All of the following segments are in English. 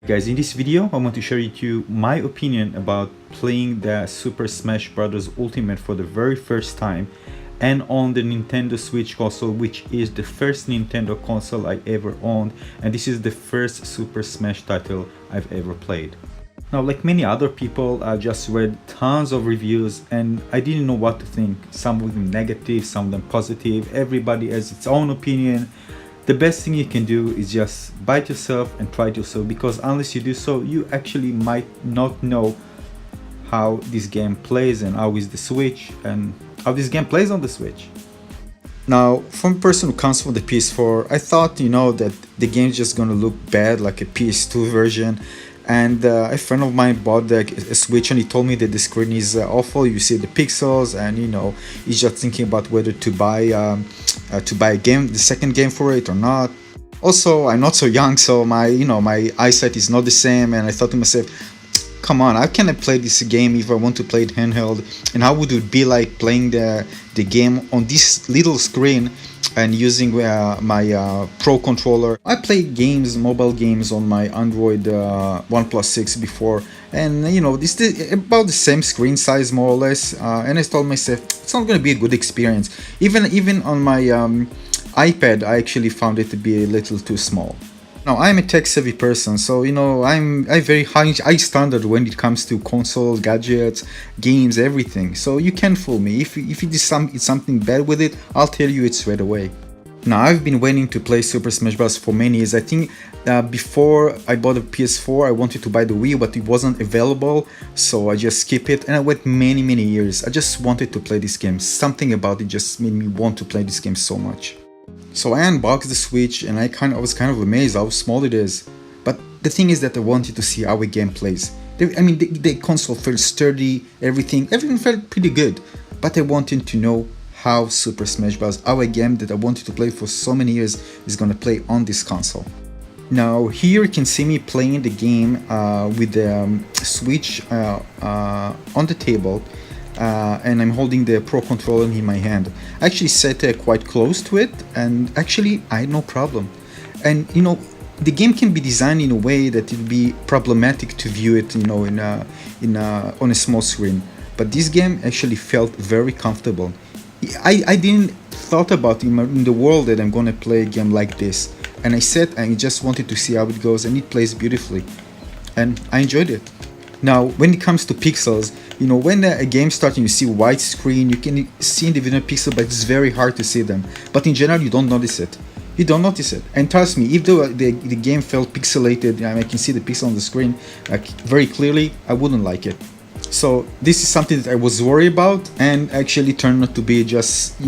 Guys, in this video I want to share with you my opinion about playing the Super Smash Bros. Ultimate for the very first time and on the Nintendo Switch console, which is the first Nintendo console I ever owned, and this is the first Super Smash title I've ever played. Now, like many other people, I just read tons of reviews and I didn't know what to think. Some of them negative, some of them positive. Everybody has its own opinion. The best thing you can do is just buy it yourself and try it yourself, because unless you do so, you actually might not know how this game plays and how is the Switch and how this game plays on the Switch. Now, from a person who comes from the PS4, I thought, that the game's just gonna look bad like a PS2 version. And a friend of mine bought a Switch and he told me that the screen is awful. You see the pixels, and he's just thinking about whether to buy a game, the second game for it or not. Also, I'm not so young, so my eyesight is not the same, and I thought to myself, come on, how can I play this game if I want to play it handheld? And how would it be like playing the game on this little screen and using my Pro controller? I played games, mobile games on my Android OnePlus 6 before, and this is about the same screen size more or less, and I told myself it's not going to be a good experience. Even on my iPad, I actually found it to be a little too small. Now, I'm a tech-savvy person, so I'm very high standard when it comes to consoles, gadgets, games, everything. So you can't fool me. If it is something bad with it, I'll tell you it straight away. Now, I've been waiting to play Super Smash Bros. For many years. I think before I bought a PS4, I wanted to buy the Wii, but it wasn't available, so I just skipped it. And I wait many years. I just wanted to play this game. Something about it just made me want to play this game so much. So I unboxed the Switch and I was kind of amazed how small it is. But the thing is that I wanted to see how a game plays. The console felt sturdy, everything felt pretty good. But I wanted to know how Super Smash Bros., our game that I wanted to play for so many years, is gonna play on this console. Now here you can see me playing the game with the Switch on the table. And I'm holding the Pro controller in my hand. I actually sat quite close to it, and actually I had no problem. And the game can be designed in a way that it would be problematic to view it, on a small screen. But this game actually felt very comfortable. I didn't thought about in the world that I'm gonna play a game like this, and I just wanted to see how it goes, and it plays beautifully, and I enjoyed it. Now, when it comes to pixels, when a game starts and you see white screen, you can see individual pixels, but it's very hard to see them. But in general, you don't notice it. You don't notice it. And trust me, if the game felt pixelated, I can see the pixel on the screen very clearly, I wouldn't like it. So this is something that I was worried about, and actually turned out to be just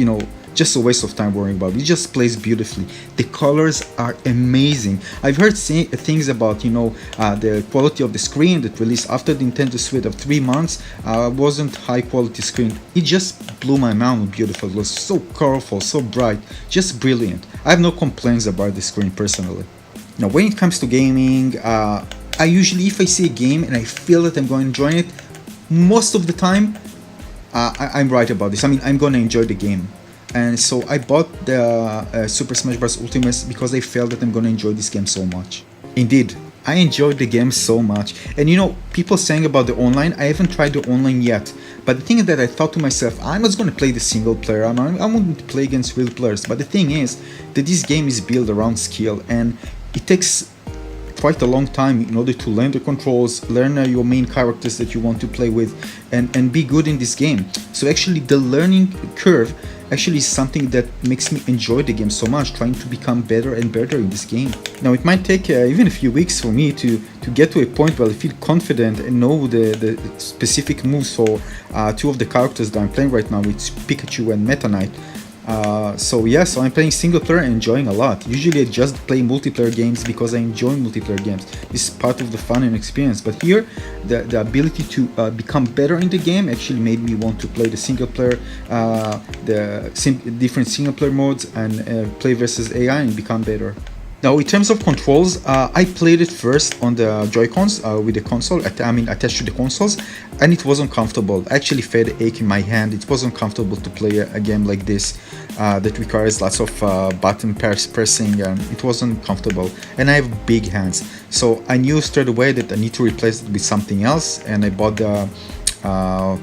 a waste of time worrying about it. It just plays beautifully. The colors are amazing. I've heard things about the quality of the screen that released after the Nintendo Switch of 3 months wasn't high quality screen. It just blew my mind. Beautiful. It was so colorful, so bright, just brilliant. I have no complaints about the screen personally. Now, when it comes to gaming, I usually, if I see a game and I feel that I'm going to enjoy it, most of the time I'm right about this. I'm going to enjoy the game. And so I bought the Super Smash Bros. Ultimate because I felt that I'm gonna enjoy this game so much. Indeed, I enjoyed the game so much. And people saying about the online, I haven't tried the online yet. But the thing is that I thought to myself, I'm not gonna play the single player, I'm going to play against real players. But the thing is that this game is built around skill, and it takes quite a long time in order to learn the controls, learn your main characters that you want to play with, and be good in this game. So actually the learning curve actually is something that makes me enjoy the game so much, trying to become better and better in this game. Now, it might take even a few weeks for me to get to a point where I feel confident and know the specific moves for 2 of the characters that I'm playing right now, with Pikachu and Meta Knight. So I'm playing single player and enjoying a lot. Usually I just play multiplayer games because I enjoy multiplayer games. This is part of the fun and experience. But here, the ability to become better in the game actually made me want to play the single player, different single player modes, and play versus AI and become better. Now, in terms of controls, I played it first on the Joy-Cons with the console, attached to the consoles, and it wasn't comfortable. I actually felt ache in my hand. It wasn't comfortable to play a game like this that requires lots of button pressing, and it wasn't comfortable. And I have big hands, so I knew straight away that I need to replace it with something else, and I bought the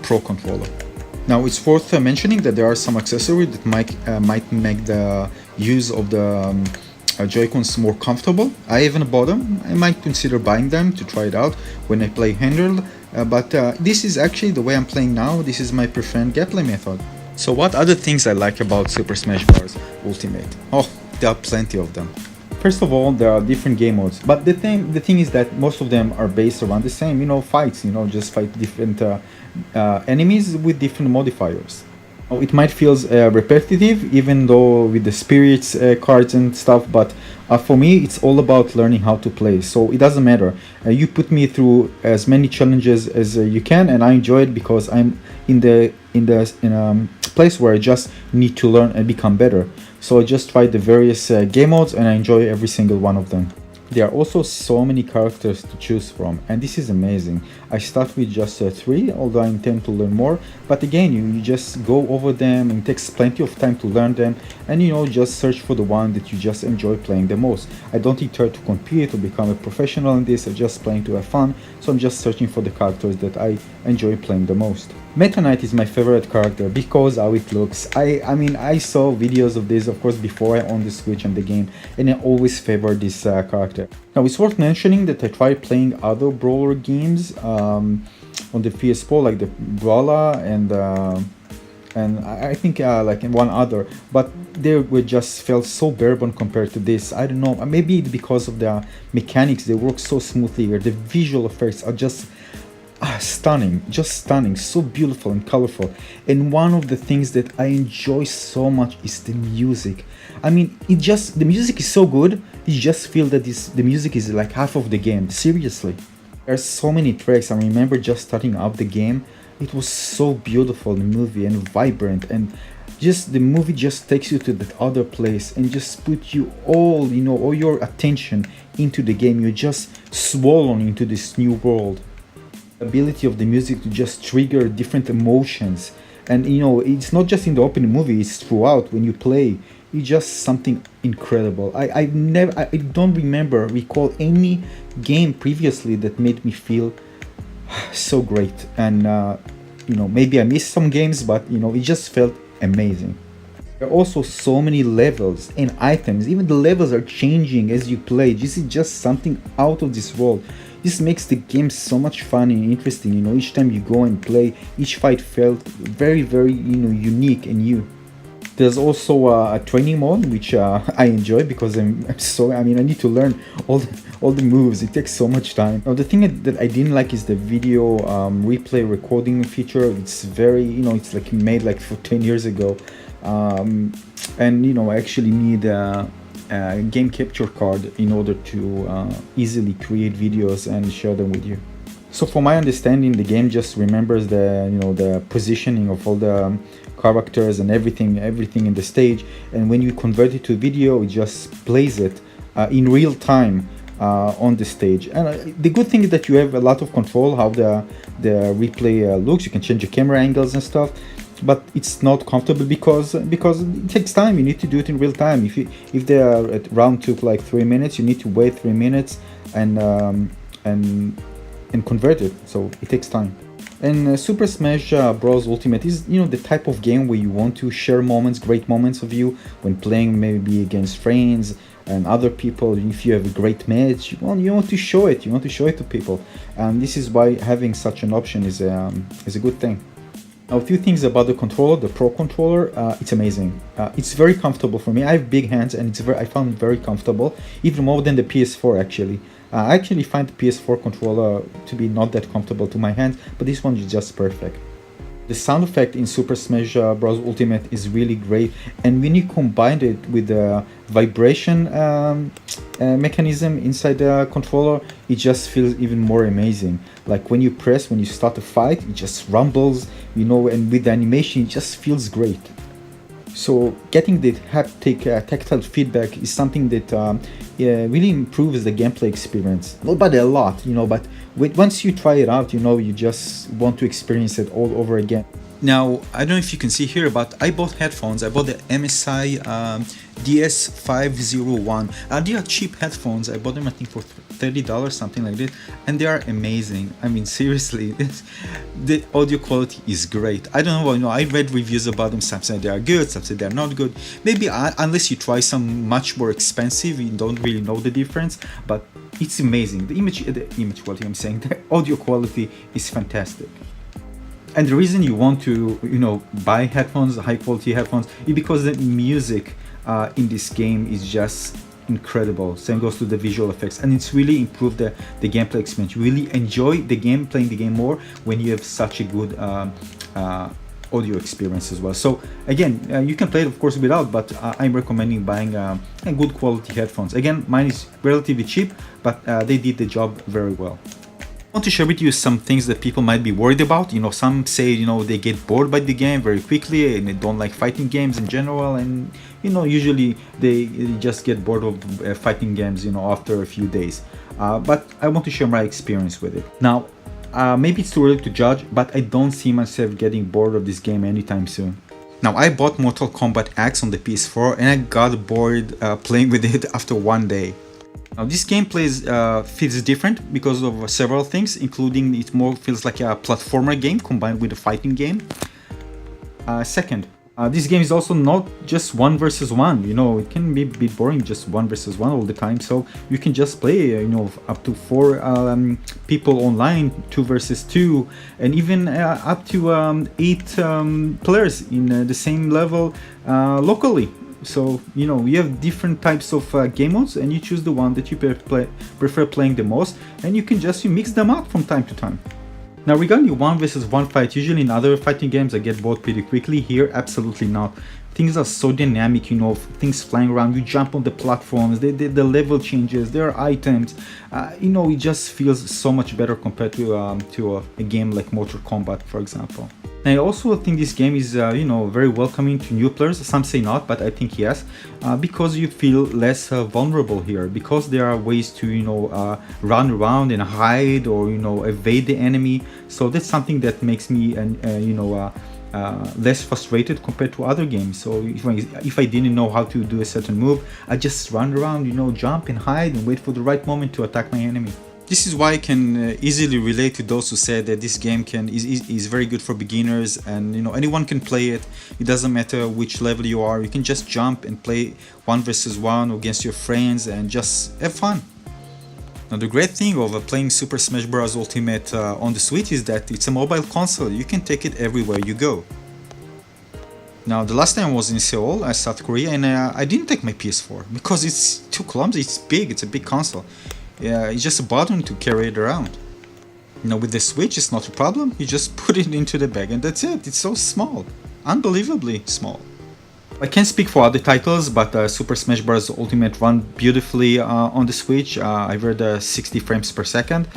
Pro controller. Now, it's worth mentioning that there are some accessories that might make the use of the Joy-Cons more comfortable. I even bought them. I might consider buying them to try it out when I play handheld, but this is actually the way I'm playing now. This is my preferred gameplay method. So what other things I like about Super Smash Bros. Ultimate? Oh, there are plenty of them. First of all, there are different game modes, but the thing is that most of them are based around the same, fights, just fight different enemies with different modifiers. It might feel repetitive, even though with the spirits cards and stuff, but for me it's all about learning how to play, so it doesn't matter. You put me through as many challenges as you can, and I enjoy it because I'm in a place where I just need to learn and become better. So I just tried the various game modes, and I enjoy every single one of them. There are also so many characters to choose from, and this is amazing. I start with just 3, although I intend to learn more, but again, you just go over them, and it takes plenty of time to learn them, and just search for the one that you just enjoy playing the most. I don't try to compete or become a professional in this. I'm just playing to have fun, so I'm just searching for the characters that I enjoy playing the most. Meta Knight is my favorite character because how it looks. I saw videos of this, of course, before I owned the Switch and the game, and I always favored this character. Now, it's worth mentioning that I tried playing other brawler games on the PS4, like the Brawler and I think like one other, but they were just felt so bare bone compared to this. I don't know, maybe because of the mechanics, they work so smoothly, or the visual effects are just stunning, so beautiful and colorful. And one of the things that I enjoy so much is the music. The music is so good, you just feel that the music is like half of the game, seriously. There's so many tracks. I remember just starting out the game, it was so beautiful, the movie, and vibrant, and just the movie just takes you to that other place and just put you all your attention into the game. You're just swollen into this new world. Ability of the music to just trigger different emotions, and it's not just in the opening movie, it's throughout when you play. It's just something incredible. I don't recall any game previously that made me feel so great. And maybe I missed some games, but it just felt amazing. There are also so many levels and items. Even the levels are changing as you play. This is just something out of this world. This makes the game so much fun and interesting. Each time you go and play, each fight felt very, very unique and new. There's also a training mode, which I enjoy because I need to learn all the moves. It takes so much time. Now, the thing that I didn't like is the video replay recording feature. It's very, it's like made like for 10 years ago, and I actually need a game capture card in order to easily create videos and share them with you. So, from my understanding, the game just remembers the positioning of all the characters and everything in the stage, and when you convert it to video, it just plays it in real time on the stage. And the good thing is that you have a lot of control how the replay looks. You can change the camera angles and stuff, but it's not comfortable because it takes time. You need to do it in real time. If the round took like 3 minutes, you need to wait 3 minutes and convert it, so it takes time. And Super Smash Bros. Ultimate is, the type of game where you want to share great moments of you when playing, maybe against friends and other people. If you have a great match, well, you want to show it. You want to show it to people, and this is why having such an option is a good thing. Now, a few things about the controller, the Pro controller. It's amazing. It's very comfortable for me. I have big hands, and I found it very comfortable, even more than the PS4 actually. I actually find the PS4 controller to be not that comfortable to my hands, but this one is just perfect. The sound effect in Super Smash Bros. Ultimate is really great, and when you combine it with the vibration mechanism inside the controller, it just feels even more amazing. Like when you start a fight, it just rumbles, and with the animation, it just feels great. So getting the haptic tactile feedback is something that really improves the gameplay experience. Not by a lot, but once you try it out, you just want to experience it all over again. Now, I don't know if you can see here, but I bought headphones. I bought the MSI DS501. They are cheap headphones. I bought them, I think, for $30, something like that, and they are amazing. I mean, seriously, the audio quality is great. I don't know, I read reviews about them. Some say they are good, some say they are not good. Maybe unless you try some much more expensive, you don't really know the difference, but it's amazing. The image quality, I'm saying, the audio quality is fantastic. And the reason you want to, buy headphones, high quality headphones, is because the music in this game is just incredible. Same goes to the visual effects, and it's really improved the gameplay experience. You really enjoy the game, playing the game more when you have such a good audio experience as well. So again, you can play it of course without, but I'm recommending buying a good quality headphones. Again, mine is relatively cheap, but they did the job very well. I want to share with you some things that people might be worried about. Some say, they get bored by the game very quickly and they don't like fighting games in general. And, usually they just get bored of fighting games, after a few days. But I want to share my experience with it. Now, maybe it's too early to judge, but I don't see myself getting bored of this game anytime soon. Now, I bought Mortal Kombat X on the PS4 and I got bored playing with it after one day. Now, this gameplay feels different because of several things, including it more feels like a platformer game combined with a fighting game. Second, this game is also not just 1 versus 1. It can be a bit boring just 1 versus 1 all the time. So you can just play, up to 4 people online, 2 versus 2, and even up to 8 players in the same level locally. So, you have different types of game modes, and you choose the one that you prefer playing the most, and you can just mix them up from time to time. Now, regarding the 1 versus 1 fight, usually in other fighting games I get bored pretty quickly. Here, absolutely not. Things are so dynamic, things flying around, you jump on the platforms, the level changes, there are items. It just feels so much better compared to a game like Mortal Kombat, for example. And I also think this game is, very welcoming to new players. Some say not, but I think yes, because you feel less vulnerable here, because there are ways to, run around and hide or, evade the enemy. So that's something that makes me, less frustrated compared to other games. So if I didn't know how to do a certain move, I just run around, jump and hide and wait for the right moment to attack my enemy. This is why I can easily relate to those who said that this game is very good for beginners, and anyone can play it. It doesn't matter which level you are. You can just jump and play 1 versus 1 against your friends and just have fun. Now, the great thing of playing Super Smash Bros. Ultimate on the Switch is that it's a mobile console. You can take it everywhere you go. Now, the last time I was in Seoul, South Korea, and I didn't take my PS4 because it's too clumsy. It's big. It's a big console. Yeah, it's just a button to carry it around. With the Switch, it's not a problem. You just put it into the bag and that's it. It's so small. Unbelievably small. I can't speak for other titles, but Super Smash Bros. Ultimate run beautifully on the Switch. I read 60 frames per second.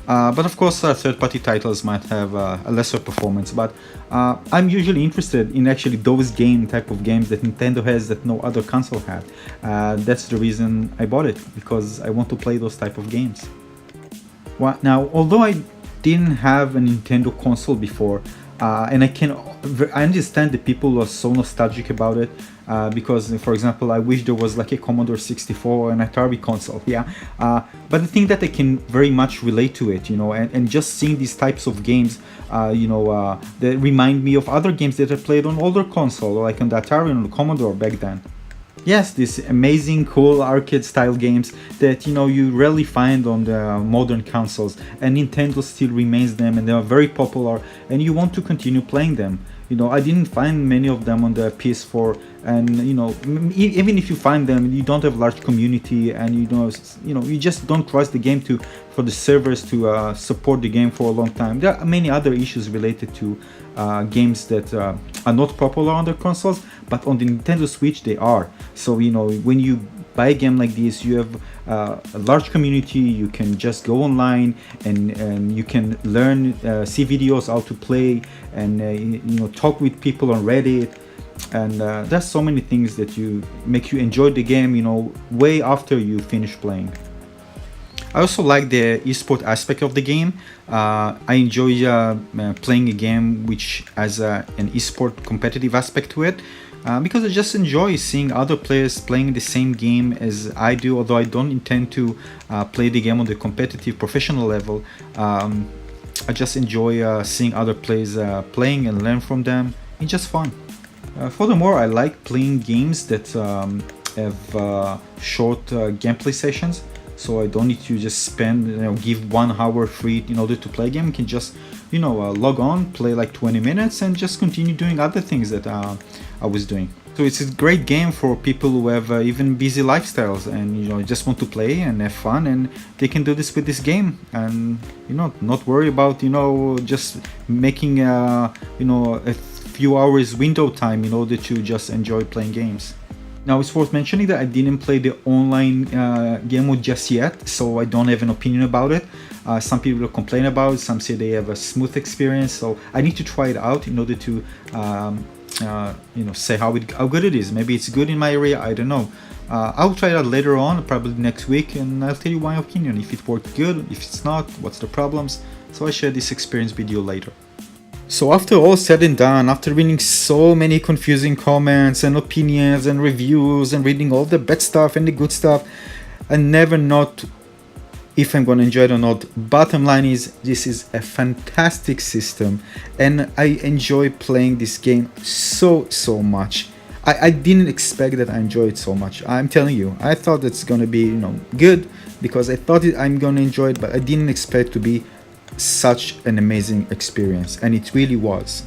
But of course, third-party titles might have a lesser performance. But I'm usually interested in actually those type of games that Nintendo has that no other console had. That's the reason I bought it, because I want to play those type of games. Well, now, although I didn't have a Nintendo console before, and I understand that people are so nostalgic about it, because, for example, I wish there was like a Commodore 64 or an Atari console, yeah. But the thing that I can very much relate to it, and just seeing these types of games, that remind me of other games that I played on older console, like on the Atari and the Commodore back then. Yes, these amazing, cool arcade-style games that, you rarely find on the modern consoles, and Nintendo still remains them, and they are very popular, and you want to continue playing them. I didn't find many of them on the PS4, and even if you find them, you don't have large community, and you just don't trust the game for the servers to support the game for a long time. There are many other issues related to games that are not popular on the consoles, but on the Nintendo Switch they are. So when you buy a game like this, you have a large community. You can just go online and you can learn, see videos how to play, and talk with people on Reddit. and there's so many things that you make you enjoy the game, you know, way after you finish playing. I also like the esport aspect of the game. I enjoy playing a game which has an esport competitive aspect to it, because I just enjoy seeing other players playing the same game as I do, although I don't intend to play the game on the competitive professional level. I just enjoy seeing other players playing and learn from them. It's just fun. Furthermore, I like playing games that have short gameplay sessions, so I don't need to just spend, you know, give 1 hour free in order to play a game. I can just, you know, log on, play like 20 minutes and just continue doing other things that I was doing. So it's a great game for people who have even busy lifestyles and, you know, just want to play and have fun, and they can do this with this game and, you know, not worry about, you know, just making you know, a few hours window time in order to just enjoy playing games. Now, it's worth mentioning that I didn't play the online game mode just yet, so I don't have an opinion about it. Some people complain about it, some say they have a smooth experience, so I need to try it out in order to you know, say how good it is. Maybe it's good in my area, I don't know. I'll try it out later on, probably next week, and I'll tell you my opinion. If it worked good, if it's not, what's the problems. So I share this experience with you later. So after all said and done, after reading so many confusing comments and opinions and reviews and reading all the bad stuff and the good stuff, I never know if I'm gonna enjoy it or not. Bottom line is, this is a fantastic system and I enjoy playing this game so much. I didn't expect that I enjoy it so much. I'm telling you, I thought it's gonna be, you know, good because I thought I'm gonna enjoy it, but I didn't expect it to be such an amazing experience, and it really was.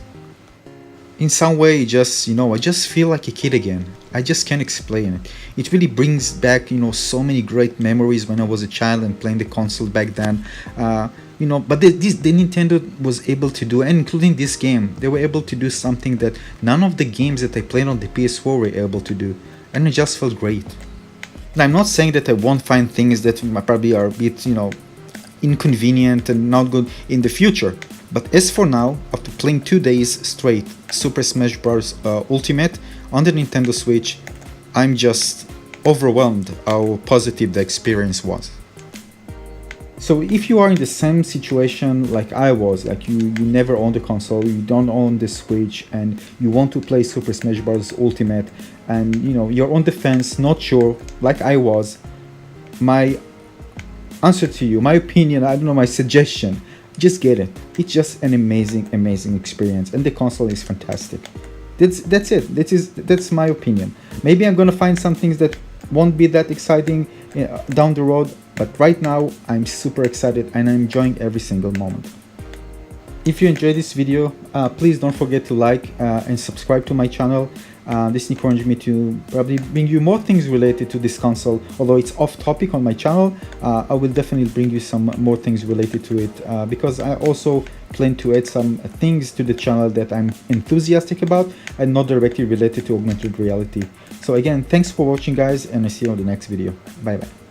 In some way, just, you know, I just feel like a kid again. I just can't explain it. It really brings back, you know, so many great memories when I was a child and playing the console back then. You know, but the Nintendo was able to do, and including this game, they were able to do something that none of the games that I played on the PS4 were able to do, and it just felt great. And I'm not saying that I won't find things that probably are a bit, you know, inconvenient and not good in the future, but as for now, after playing 2 days straight Super Smash Bros. Ultimate on the Nintendo Switch, I'm just overwhelmed how positive the experience was. So if you are in the same situation like I was, like you never own the console, you don't own the Switch, and you want to play Super Smash Bros. Ultimate, and, you know, you're on the fence, not sure, like I was, my answer to you, my opinion, I don't know, my suggestion, just get it. It's just an amazing experience, and the console is fantastic. That's it. That's my opinion. Maybe I'm gonna find some things that won't be that exciting down the road, but right now I'm super excited and I'm enjoying every single moment. If you enjoyed this video, please don't forget to like and subscribe to my channel. This encouraged me to probably bring you more things related to this console. Although it's off topic on my channel, I will definitely bring you some more things related to it, because I also plan to add some things to the channel that I'm enthusiastic about and not directly related to augmented reality. So again, thanks for watching guys, and I see you on the next video. Bye bye.